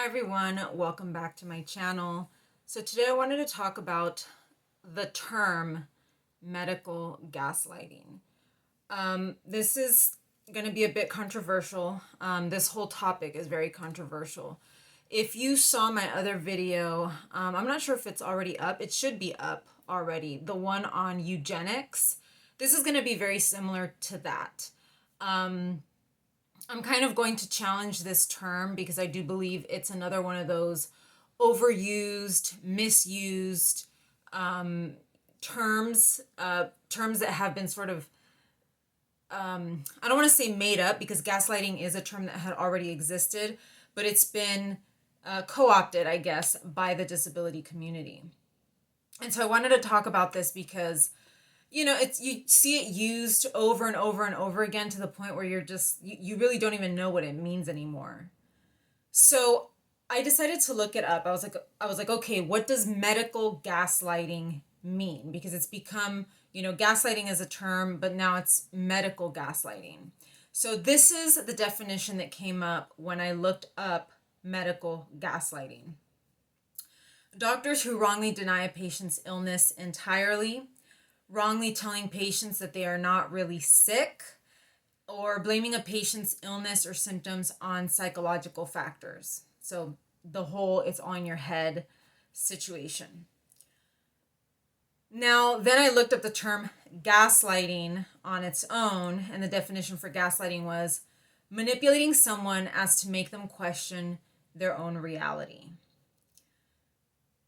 everyone, welcome back to my channel. So today I wanted to talk about the term medical gaslighting. This is going to be a bit controversial. This whole topic is very controversial. If you saw my other video, I'm not sure if it's already up. It should be up already. The one on eugenics. This is going to be very similar to that. I'm kind of going to challenge this term because I do believe it's another one of those overused, misused terms that have been sort of, I don't want to say made up, because gaslighting is a term that had already existed, but it's been co-opted, I guess, by the disability community. And so I wanted to talk about this because it's, you see it used over and over and over again to the point where you really don't even know what it means anymore. So I decided to look it up. I was like, okay, what does medical gaslighting mean? Because it's become, gaslighting is a term, but now it's medical gaslighting. So this is the definition that came up when I looked up medical gaslighting. Doctors who wrongly deny a patient's illness entirely, wrongly telling patients that they are not really sick, or blaming a patient's illness or symptoms on psychological factors. So the whole it's on your head situation. Now, then I looked up the term gaslighting on its own, and the definition for gaslighting was manipulating someone as to make them question their own reality.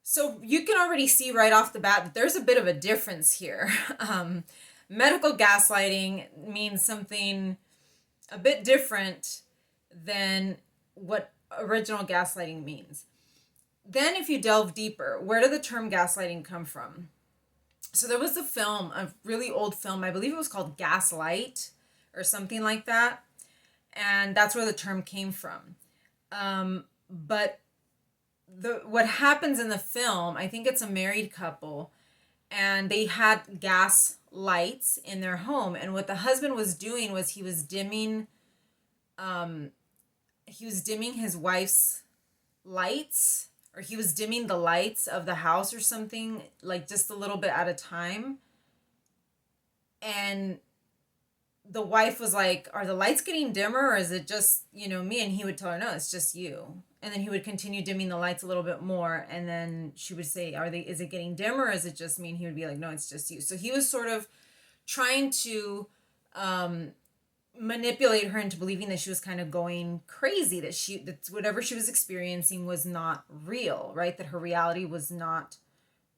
So you can already see right off the bat that there's a bit of a difference here. Medical gaslighting means something a bit different than what original gaslighting means. Then if you delve deeper, where did the term gaslighting come from? So there was a really old film, I believe it was called Gaslight or something like that. And that's where the term came from. But what happens in the film, I think it's a married couple, and they had gas lights in their home, and what the husband was doing was he was dimming his wife's lights, or he was dimming the lights of the house or something, like just a little bit at a time. And the wife was like, are the lights getting dimmer, or is it just, me? And he would tell her, no, it's just you. And then he would continue dimming the lights a little bit more. And then she would say, is it getting dimmer, or is it just me? And he would be like, no, it's just you. So he was sort of trying to manipulate her into believing that she was kind of going crazy, that whatever she was experiencing was not real, right? That her reality was not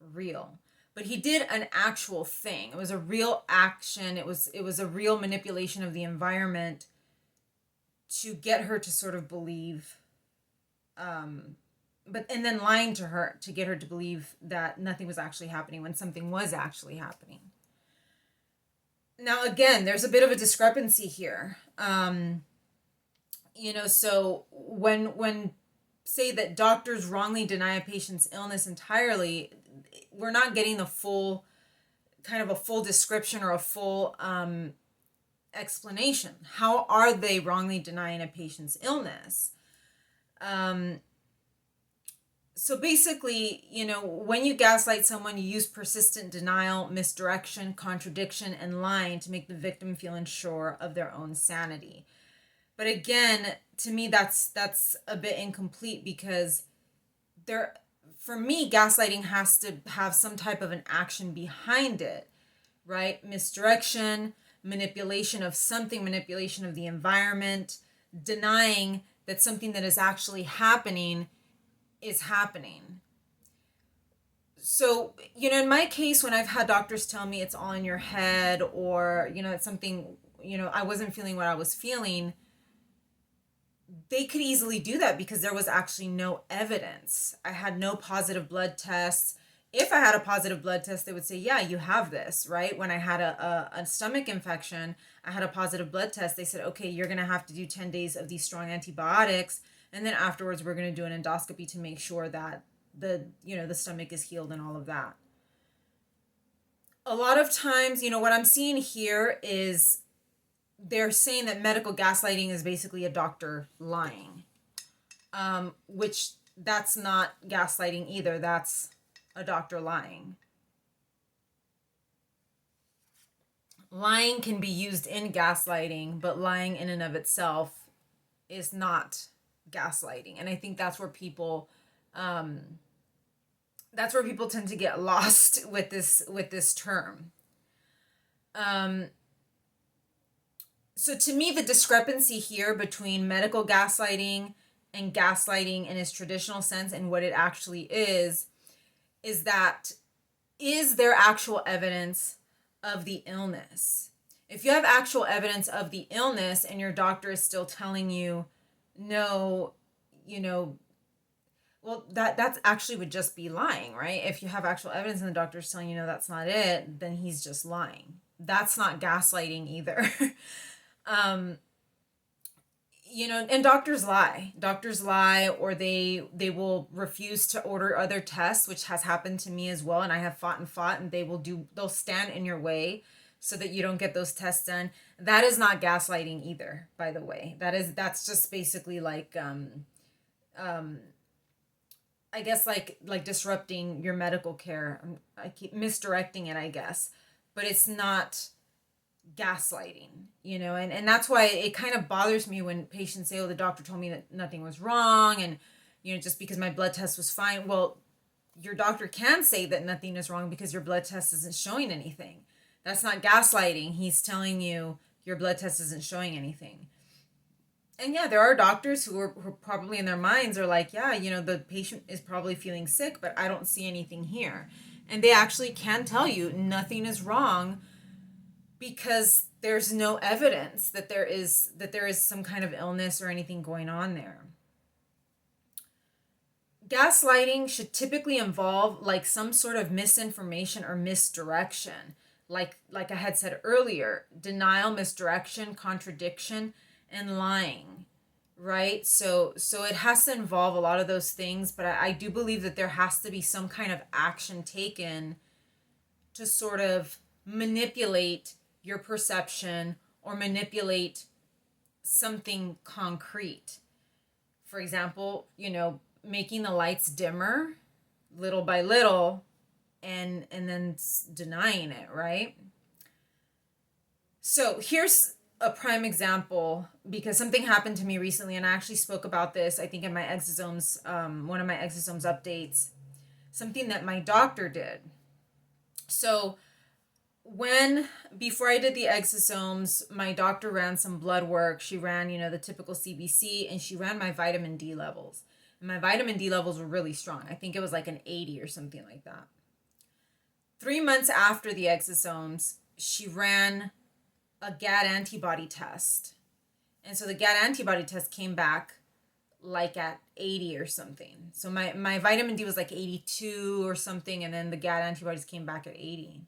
real. But he did an actual thing. It was a real action. It was a real manipulation of the environment to get her to sort of believe, and then lying to her to get her to believe that nothing was actually happening when something was actually happening. Now, again, there's a bit of a discrepancy here. So when say that doctors wrongly deny a patient's illness entirely, we're not getting the full description or a full explanation. How are they wrongly denying a patient's illness? So basically, when you gaslight someone, you use persistent denial, misdirection, contradiction, and lying to make the victim feel unsure of their own sanity. But again, to me, that's a bit incomplete, because for me, gaslighting has to have some type of an action behind it, right? Misdirection, manipulation of something, manipulation of the environment, denying that something that is actually happening is happening. So, in my case, when I've had doctors tell me it's all in your head, or, it's something, I wasn't feeling what I was feeling, they could easily do that because there was actually no evidence. I had no positive blood tests. If I had a positive blood test, they would say, yeah, you have this, right? When I had a stomach infection, I had a positive blood test. They said, okay, you're going to have to do 10 days of these strong antibiotics. And then afterwards, we're going to do an endoscopy to make sure that the stomach is healed and all of that. A lot of times, what I'm seeing here is they're saying that medical gaslighting is basically a doctor lying. which that's not gaslighting either. That's a doctor lying. Lying can be used in gaslighting, but lying in and of itself is not gaslighting. And I think that's where people tend to get lost with this term. So to me, the discrepancy here between medical gaslighting and gaslighting in its traditional sense and what it actually is that is there actual evidence of the illness? If you have actual evidence of the illness and your doctor is still telling you, no, well, that's actually would just be lying, right? If you have actual evidence and the doctor's telling you, no, that's not it, then he's just lying. That's not gaslighting either. And doctors lie. Doctors lie, or they will refuse to order other tests, which has happened to me as well. And I have fought, and they'll stand in your way so that you don't get those tests done. That is not gaslighting either, by the way. That's just basically like, I guess like disrupting your medical care. I keep misdirecting it, I guess, but it's not gaslighting, and that's why it kind of bothers me when patients say, oh, the doctor told me that nothing was wrong, and just because my blood test was fine. Well, your doctor can say that nothing is wrong because your blood test isn't showing anything. That's not gaslighting. He's telling you your blood test isn't showing anything. And yeah, there are doctors who are probably in their minds are like, yeah, the patient is probably feeling sick, but I don't see anything here. And they actually can tell you nothing is wrong because there's no evidence that there is some kind of illness or anything going on there. Gaslighting should typically involve like some sort of misinformation or misdirection. Like I had said earlier, denial, misdirection, contradiction, and lying, right? So it has to involve a lot of those things, but I do believe that there has to be some kind of action taken to sort of manipulate your perception or manipulate something concrete. For example, making the lights dimmer little by little and then denying it, right? So here's a prime example, because something happened to me recently, and I actually spoke about this, I think, in my exosomes, one of my exosomes updates, something that my doctor did. So before I did the exosomes, my doctor ran some blood work. She ran, the typical CBC, and she ran my vitamin D levels. And my vitamin D levels were really strong. I think it was like an 80 or something like that. 3 months after the exosomes, she ran a GAD antibody test. And so the GAD antibody test came back like at 80 or something. So my vitamin D was like 82 or something, and then the GAD antibodies came back at 80.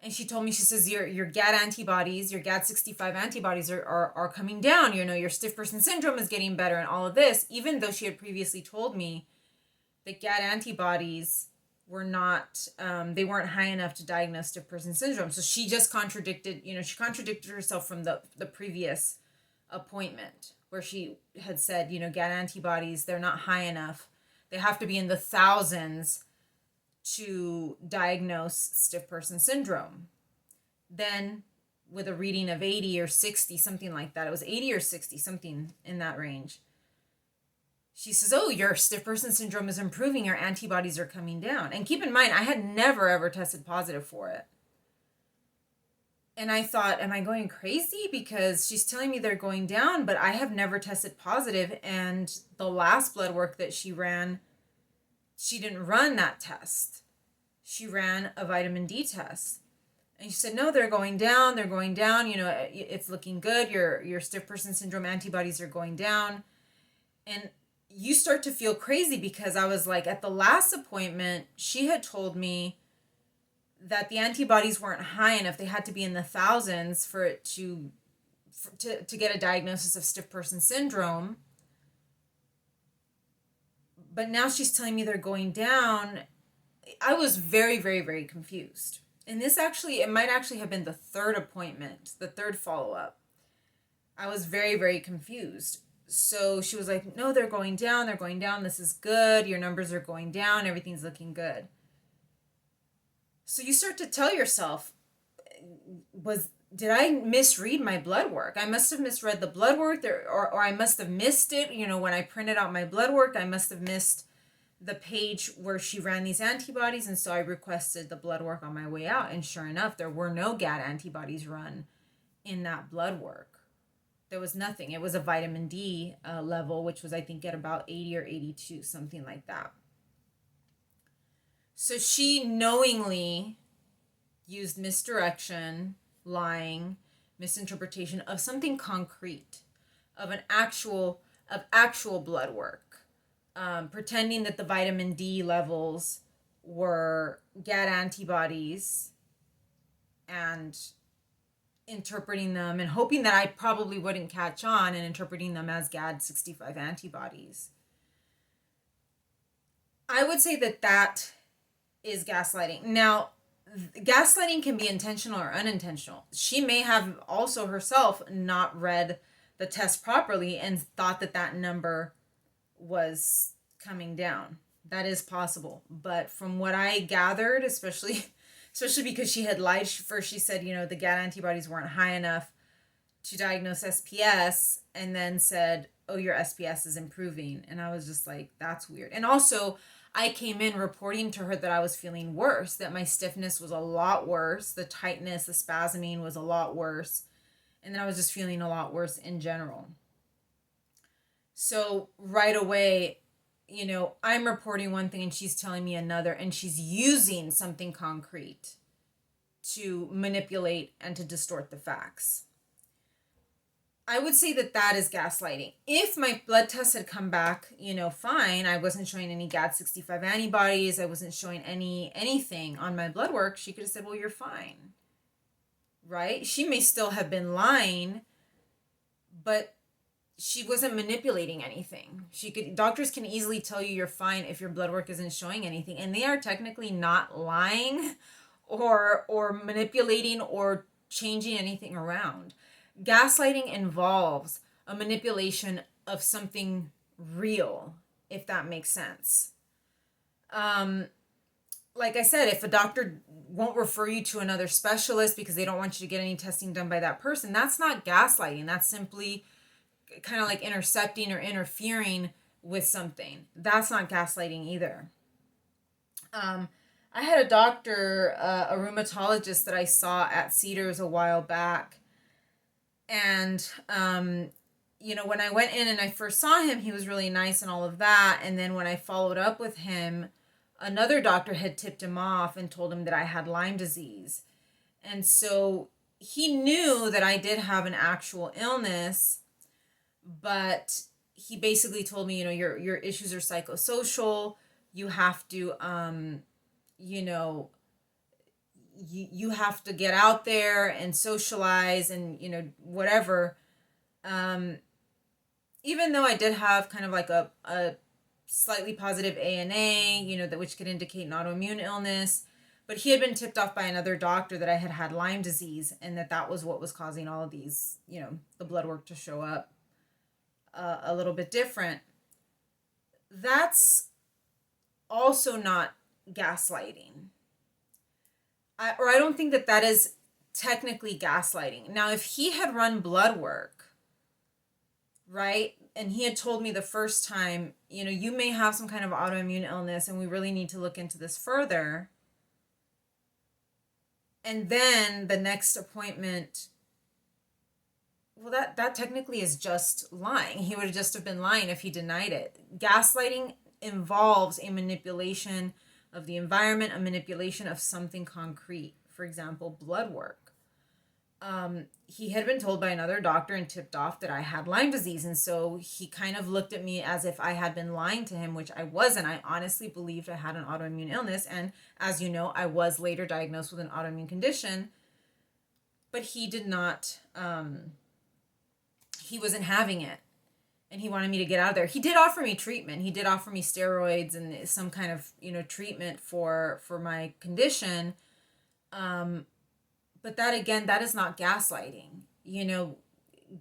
And she told me, she says, your GAD antibodies, your GAD65 antibodies are coming down. Your stiff person syndrome is getting better and all of this, even though she had previously told me that GAD antibodies were not, they weren't high enough to diagnose stiff person syndrome. So she just contradicted herself from the previous appointment where she had said, GAD antibodies, they're not high enough. They have to be in the thousands to diagnose stiff person syndrome. Then with a reading of 80 or 60, something like that, it was 80 or 60, something in that range, she says, oh, your stiff person syndrome is improving, your antibodies are coming down. And keep in mind, I had never ever tested positive for it. And I thought, am I going crazy? Because she's telling me they're going down, but I have never tested positive. And the last blood work that she ran, she didn't run that test. She ran a vitamin D test. And she said, no, they're going down. It's looking good. Your stiff person syndrome antibodies are going down. And you start to feel crazy, because I was like, at the last appointment, she had told me that the antibodies weren't high enough. They had to be in the thousands for it to get a diagnosis of stiff person syndrome. But now she's telling me they're going down. I was very, very, very confused. And it might actually have been the third appointment, the third follow-up. I was very, very confused. So she was like, no, they're going down. They're going down. This is good. Your numbers are going down. Everything's looking good. So you start to tell yourself, did I misread my blood work? I must have misread the blood work there, or I must have missed it. When I printed out my blood work, I must have missed the page where she ran these antibodies. And so I requested the blood work on my way out. And sure enough, there were no GAD antibodies run in that blood work. There was nothing. It was a vitamin D level, which was, I think, at about 80 or 82, something like that. So she knowingly used misdirection, lying, misinterpretation of something concrete, of actual blood work, pretending that the vitamin D levels were GAD antibodies, and interpreting them and hoping that I probably wouldn't catch on, and interpreting them as GAD65 antibodies. I would say that is gaslighting. Now, gaslighting can be intentional or unintentional. She may have also herself not read the test properly and thought that number was coming down. That is possible. But from what I gathered, especially because she had lied. First she said, the GAD antibodies weren't high enough to diagnose SPS, and then said, oh, your SPS is improving. And I was just like, that's weird. And also, I came in reporting to her that I was feeling worse, that my stiffness was a lot worse, the tightness, the spasming was a lot worse, and then I was just feeling a lot worse in general. So right away, I'm reporting one thing and she's telling me another, and she's using something concrete to manipulate and to distort the facts. I would say that is gaslighting. If my blood test had come back, fine, I wasn't showing any GAD65 antibodies, I wasn't showing anything on my blood work, she could have said, well, you're fine. Right? She may still have been lying, but she wasn't manipulating anything. Doctors can easily tell you you're fine if your blood work isn't showing anything, and they are technically not lying or manipulating or changing anything around. Gaslighting involves a manipulation of something real, if that makes sense. Like I said, if a doctor won't refer you to another specialist because they don't want you to get any testing done by that person, that's not gaslighting. That's simply kind of like intercepting or interfering with something. That's not gaslighting either. I had a doctor, a rheumatologist that I saw at Cedars a while back. And, when I went in and I first saw him, he was really nice and all of that. And then when I followed up with him, another doctor had tipped him off and told him that I had Lyme disease. And so he knew that I did have an actual illness, but he basically told me, your issues are psychosocial. You have to, you have to get out there and socialize and, whatever. Even though I did have kind of like a slightly positive ANA, that which could indicate an autoimmune illness, but he had been tipped off by another doctor that I had Lyme disease, and that was what was causing all of these, the blood work to show up a little bit different. That's also not gaslighting. I don't think that is technically gaslighting. Now, if he had run blood work, right, and he had told me the first time, you may have some kind of autoimmune illness and we really need to look into this further. And then the next appointment, well, that technically is just lying. He would just have been lying if he denied it. Gaslighting involves a manipulation of the environment, a manipulation of something concrete. For example, blood work. He had been told by another doctor and tipped off that I had Lyme disease. And so he kind of looked at me as if I had been lying to him, which I wasn't. I honestly believed I had an autoimmune illness. And as you know, I was later diagnosed with an autoimmune condition. But he did not, he wasn't having it. And he wanted me to get out of there. He did offer me treatment. He did offer me steroids and some kind of, treatment for my condition. But that is not gaslighting.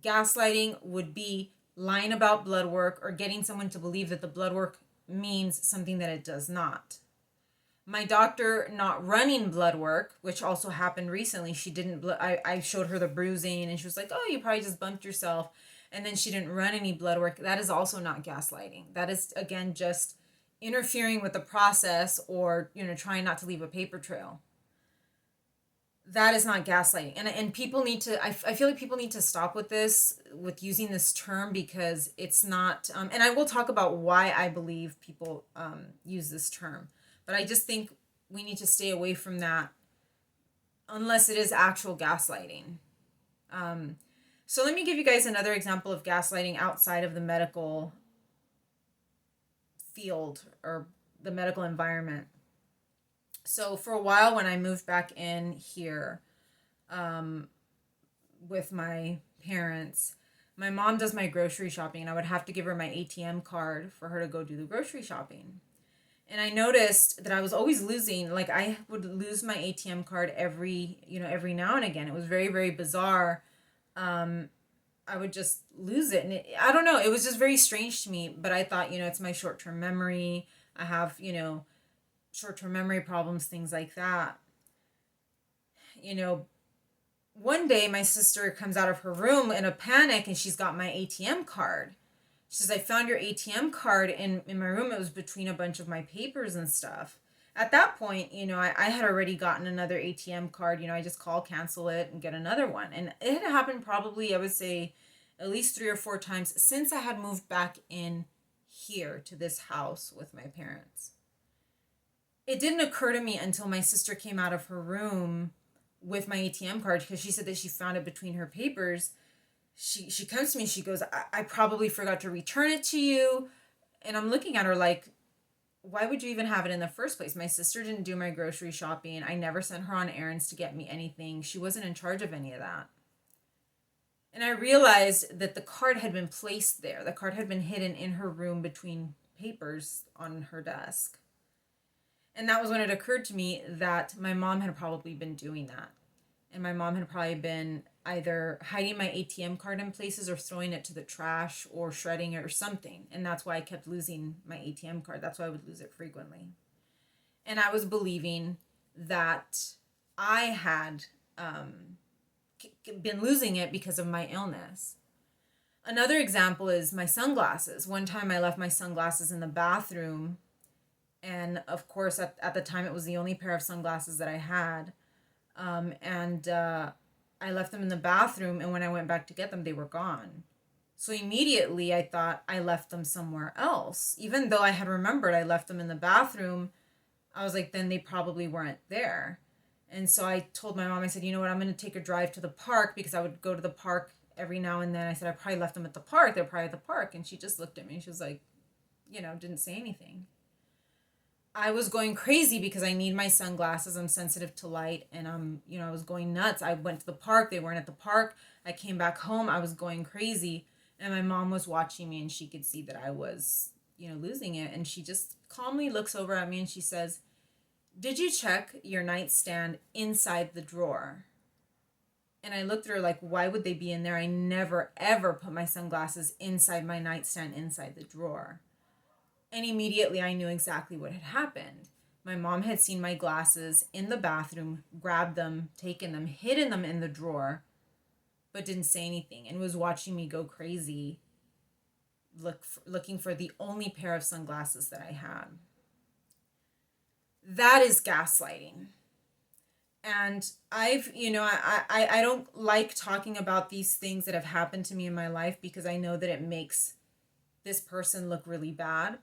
Gaslighting would be lying about blood work, or getting someone to believe that the blood work means something that it does not. My doctor not running blood work, which also happened recently. She didn't, I showed her the bruising and she was like, oh, you probably just bumped yourself. And then she didn't run any blood work. That is also not gaslighting. That is, again, just interfering with the process, or, trying not to leave a paper trail. That is not gaslighting. And people need to, I feel like people need to stop with this, with using this term, because it's not, and I will talk about why I believe people use this term. But I just think we need to stay away from that unless it is actual gaslighting. So let me give you guys another example of gaslighting outside of the medical field or the medical environment. So for a while, when I moved back in here with my parents, my mom does my grocery shopping, and I would have to give her my ATM card for her to go do the grocery shopping. And I noticed that I was always losing, like I would lose my ATM card every now and again. It was very, very bizarre. I would just lose it. And I don't know, it was just very strange to me. But I thought, it's my short-term memory. I have, short-term memory problems, things like that. One day my sister comes out of her room in a panic and she's got my ATM card. She says, I found your ATM card in my room. It was between a bunch of my papers and stuff. At that point, I had already gotten another ATM card. I just call, cancel it, and get another one. And it had happened probably, I would say, at least 3 or 4 times since I had moved back in here to this house with my parents. It didn't occur to me until my sister came out of her room with my ATM card, because she said that she found it between her papers. She comes to me and she goes, I probably forgot to return it to you. And I'm looking at her like, why would you even have it in the first place? My sister didn't do my grocery shopping. I never sent her on errands to get me anything. She wasn't in charge of any of that. And I realized that the card had been placed there. The card had been hidden in her room between papers on her desk. And that was when it occurred to me that my mom had probably been doing that. And my mom had probably been either hiding my ATM card in places, or throwing it to the trash, or shredding it, or something. And that's why I kept losing my ATM card. That's why I would lose it frequently. And I was believing that I had been losing it because of my illness. Another example is my sunglasses. One time I left my sunglasses in the bathroom. And of course, at the time, it was the only pair of sunglasses that I had. I left them in the bathroom, and when I went back to get them, they were gone. So immediately I thought I left them somewhere else. Even though I had remembered I left them in the bathroom, I was like, then they probably weren't there. And so I told my mom, I said, you know what, I'm going to take a drive to the park, because I would go to the park every now and then. I said, I probably left them at the park. They're probably at the park. And she just looked at me and she was like, didn't say anything. I was going crazy because I need my sunglasses. I'm sensitive to light, and I was going nuts. I went to the park. They weren't at the park. I came back home. I was going crazy, and my mom was watching me, and she could see that I was, losing it. And she just calmly looks over at me and she says, did you check your nightstand inside the drawer? And I looked at her like, why would they be in there? I never, ever put my sunglasses inside my nightstand, inside the drawer. And immediately I knew exactly what had happened. My mom had seen my glasses in the bathroom, grabbed them, taken them, hidden them in the drawer, but didn't say anything, and was watching me go crazy, looking for the only pair of sunglasses that I had. That is gaslighting. And I don't like talking about these things that have happened to me in my life, because I know that it makes this person look really bad.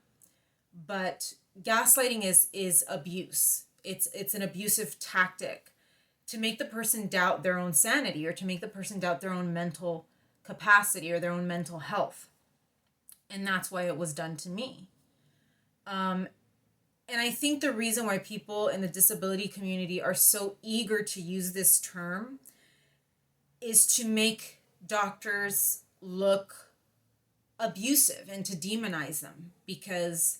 But gaslighting is abuse. It's an abusive tactic to make the person doubt their own sanity, or to make the person doubt their own mental capacity or their own mental health. And that's why it was done to me. And I think the reason why people in the disability community are so eager to use this term is to make doctors look abusive and to demonize them, because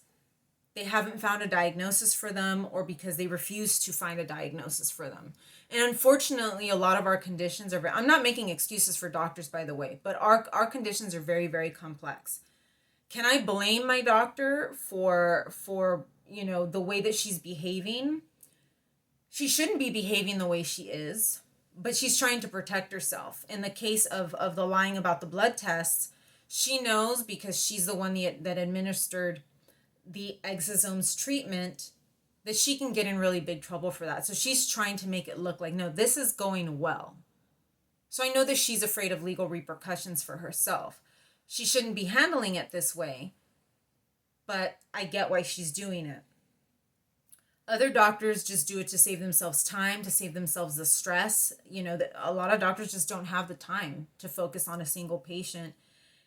they haven't found a diagnosis for them, or because they refuse to find a diagnosis for them. And unfortunately, a lot of our conditions are, I'm not making excuses for doctors, by the way, but our conditions are very, very complex. Can I blame my doctor for the way that she's behaving? She shouldn't be behaving the way she is, but she's trying to protect herself. In the case of the lying about the blood tests, she knows, because she's the one that administered the exosomes treatment, that she can get in really big trouble for that. So she's trying to make it look like, no, this is going well. So I know that she's afraid of legal repercussions for herself. She shouldn't be handling it this way, but I get why she's doing it. Other doctors just do it to save themselves time, to save themselves the stress. A lot of doctors just don't have the time to focus on a single patient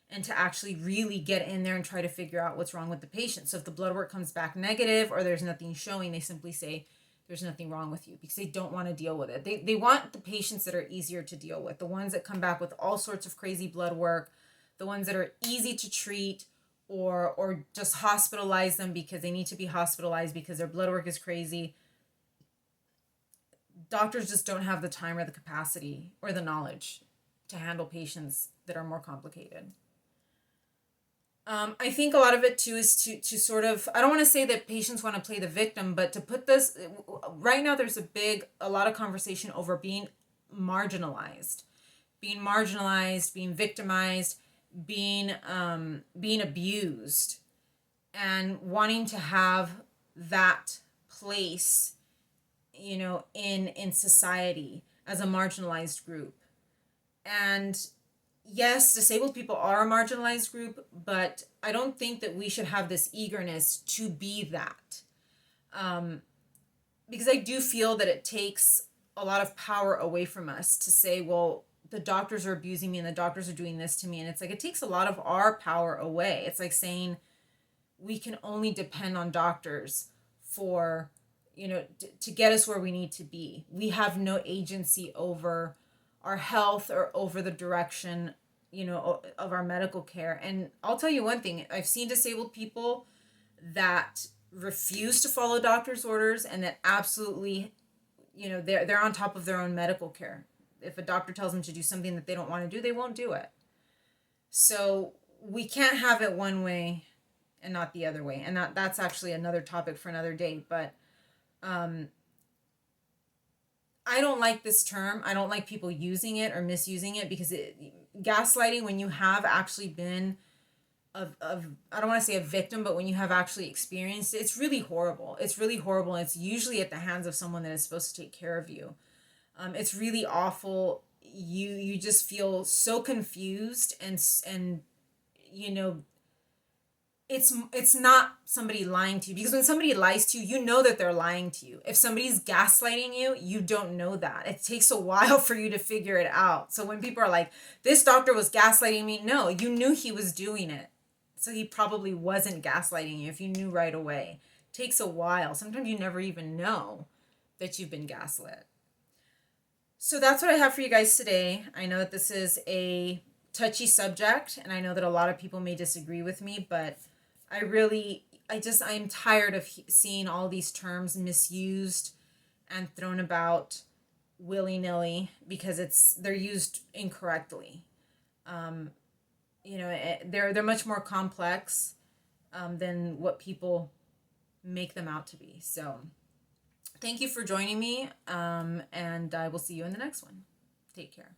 and to actually really get in there and try to figure out what's wrong with the patient. So if the blood work comes back negative or there's nothing showing, they simply say, there's nothing wrong with you, because they don't want to deal with it. They want the patients that are easier to deal with, the ones that come back with all sorts of crazy blood work, the ones that are easy to treat, or just hospitalize them because they need to be hospitalized because their blood work is crazy. Doctors just don't have the time or the capacity or the knowledge to handle patients that are more complicated. I think a lot of it too is to sort of, I don't want to say that patients want to play the victim, but to put this, right now there's a lot of conversation over being marginalized, being victimized, being abused, and wanting to have that place, in society as a marginalized group. And yes, disabled people are a marginalized group, but I don't think that we should have this eagerness to be that. Because I do feel that it takes a lot of power away from us to say, well, the doctors are abusing me and the doctors are doing this to me. And it's like, it takes a lot of our power away. It's like saying we can only depend on doctors for, to get us where we need to be. We have no agency over our health or over the direction, of our medical care. And I'll tell you one thing, I've seen disabled people that refuse to follow doctor's orders and that absolutely, they're on top of their own medical care. If a doctor tells them to do something that they don't want to do, they won't do it. So we can't have it one way and not the other way. And that's actually another topic for another day. But I don't like this term. I don't like people using it or misusing it, because gaslighting, when you have actually been of I don't want to say a victim, but when you have actually experienced it, it's really horrible. It's really horrible. And it's usually at the hands of someone that is supposed to take care of you. It's really awful. You just feel so confused, and it's not somebody lying to you, because when somebody lies to you, you know that they're lying to you. If somebody's gaslighting you, you don't know that. It takes a while for you to figure it out. So when people are like, this doctor was gaslighting me, no, you knew he was doing it. So he probably wasn't gaslighting you if you knew right away. It takes a while. Sometimes you never even know that you've been gaslit. So that's what I have for you guys today. I know that this is a touchy subject, and I know that a lot of people may disagree with me, but I'm tired of seeing all these terms misused and thrown about willy-nilly because they're used incorrectly. They're much more complex than what people make them out to be. So thank you for joining me, and I will see you in the next one. Take care.